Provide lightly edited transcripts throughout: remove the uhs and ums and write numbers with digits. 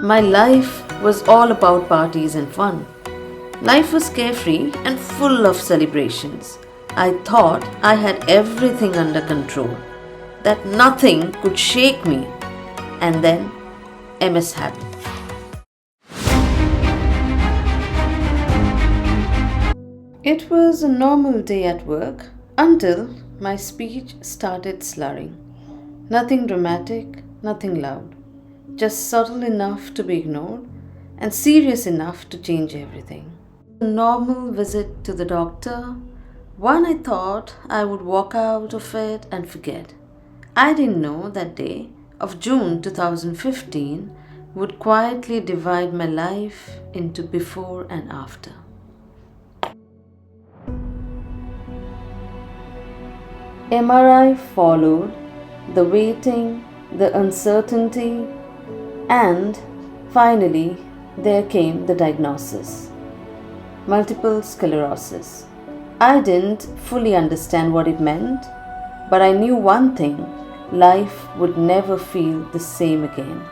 My life was all about parties and fun. Life was carefree and full of celebrations. I thought I had everything under control, that nothing could shake me. And then MS happened. It was a normal day at work until my speech started slurring. Nothing dramatic, nothing loud, just subtle enough to be ignored and serious enough to change everything. A normal visit to the doctor, one I thought I would walk out of it and forget. I didn't know that day of June 2015 would quietly divide my life into before and after. MRI followed, the waiting, the uncertainty, and finally there came the diagnosis. Multiple sclerosis. I didn't fully understand what it meant, but I knew one thing: life would never feel the same again.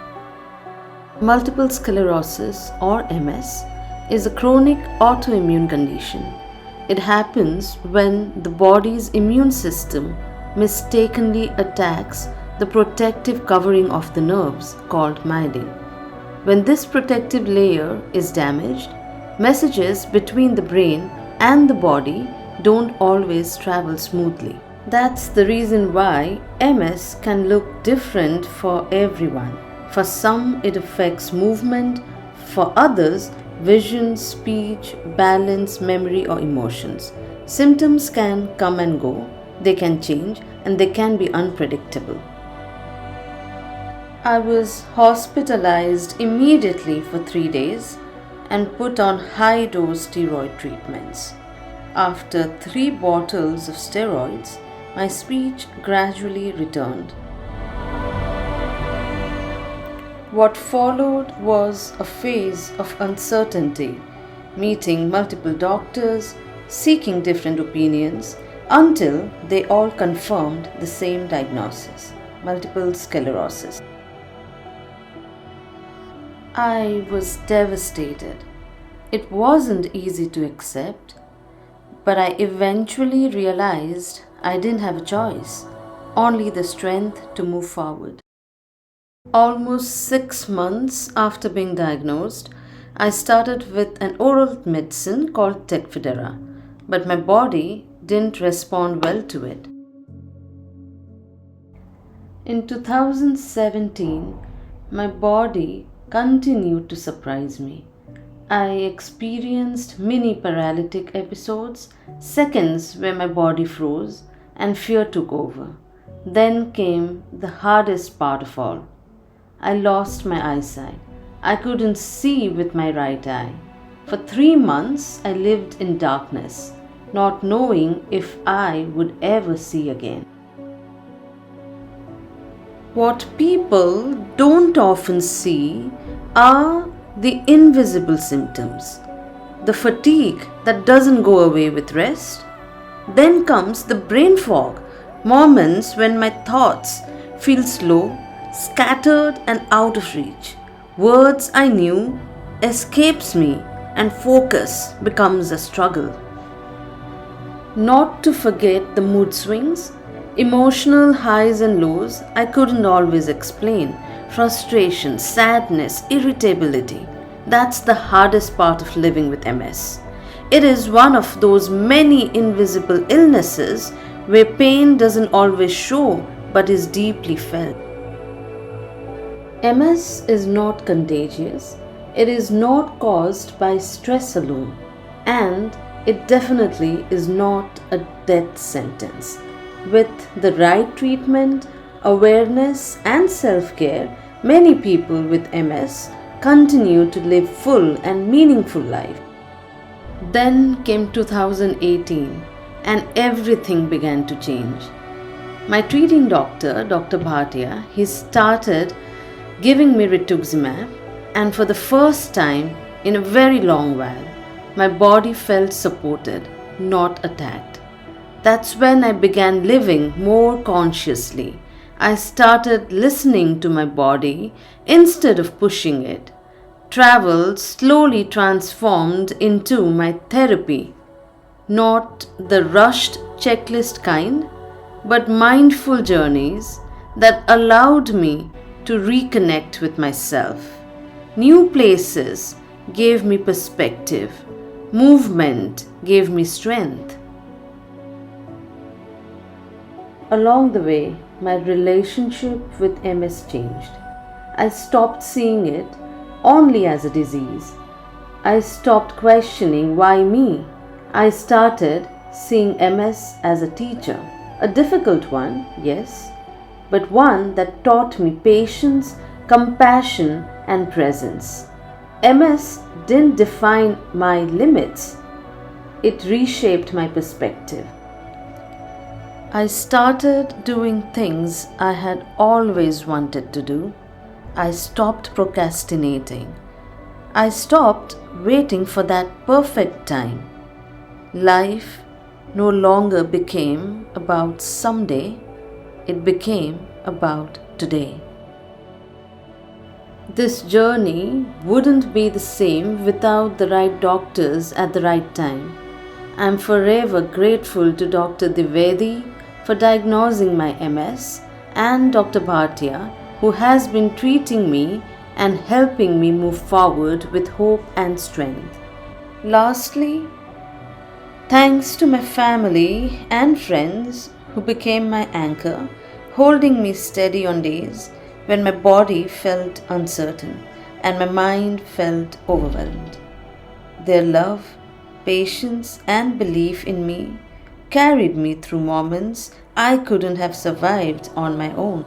Multiple sclerosis, or MS, is a chronic autoimmune condition. It happens when the body's immune system mistakenly attacks the protective covering of the nerves called myelin. When this protective layer is damaged, messages between the brain and the body don't always travel smoothly. That's the reason why MS can look different for everyone. For some, it affects movement, for others, vision, speech, balance, memory, or emotions. Symptoms can come and go, they can change, and they can be unpredictable. I was hospitalized immediately for 3 days and put on high-dose steroid treatments. After 3 bottles of steroids, my speech gradually returned. What followed was a phase of uncertainty, meeting multiple doctors, seeking different opinions, until they all confirmed the same diagnosis: multiple sclerosis. I was devastated. It wasn't easy to accept, but I eventually realized I didn't have a choice, only the strength to move forward. Almost 6 months after being diagnosed, I started with an oral medicine called Dwivedee, but my body didn't respond well to it. In 2017, my body continued to surprise me. I experienced mini paralytic episodes, seconds where my body froze and fear took over. Then came the hardest part of all. I lost my eyesight. I couldn't see with my right eye. For 3 months, I lived in darkness, not knowing if I would ever see again. What people don't often see are the invisible symptoms. The fatigue that doesn't go away with rest. Then comes the brain fog, moments when my thoughts feel slow, scattered and out of reach. Words I knew escapes me and focus becomes a struggle. Not to forget the mood swings, emotional highs and lows I couldn't always explain. Frustration, sadness, irritability. That's the hardest part of living with MS. It is one of those many invisible illnesses where pain doesn't always show but is deeply felt. MS is not contagious. It is not caused by stress alone, and it definitely is not a death sentence. With the right treatment, awareness, and self-care, many people with MS continue to live full and meaningful life. Then came 2018, and everything began to change. My treating doctor, Dr. Bhatia, he started giving me Rituximab, and for the first time in a very long while, my body felt supported, not attacked. That's when I began living more consciously. I started listening to my body instead of pushing it. travel slowly transformed into my therapy. Not the rushed checklist kind, but mindful journeys that allowed me to reconnect with myself. New places gave me perspective, movement gave me strength. Along the way, my relationship with MS changed. I stopped seeing it only as a disease. I stopped questioning why me. I started seeing MS as a teacher. A difficult one, yes, but one that taught me patience, compassion, and presence. MS didn't define my limits, it reshaped my perspective. I started doing things I had always wanted to do. I stopped procrastinating. I stopped waiting for that perfect time. Life no longer became about someday, it became about today. This journey wouldn't be the same without the right doctors at the right time. I'm forever grateful to Dr. Dwivedee for diagnosing my MS and Dr. Bhatia, who has been treating me and helping me move forward with hope and strength. Lastly, thanks to my family and friends who became my anchor, holding me steady on days when my body felt uncertain and my mind felt overwhelmed. Their love, patience, and belief in me carried me through moments I couldn't have survived on my own.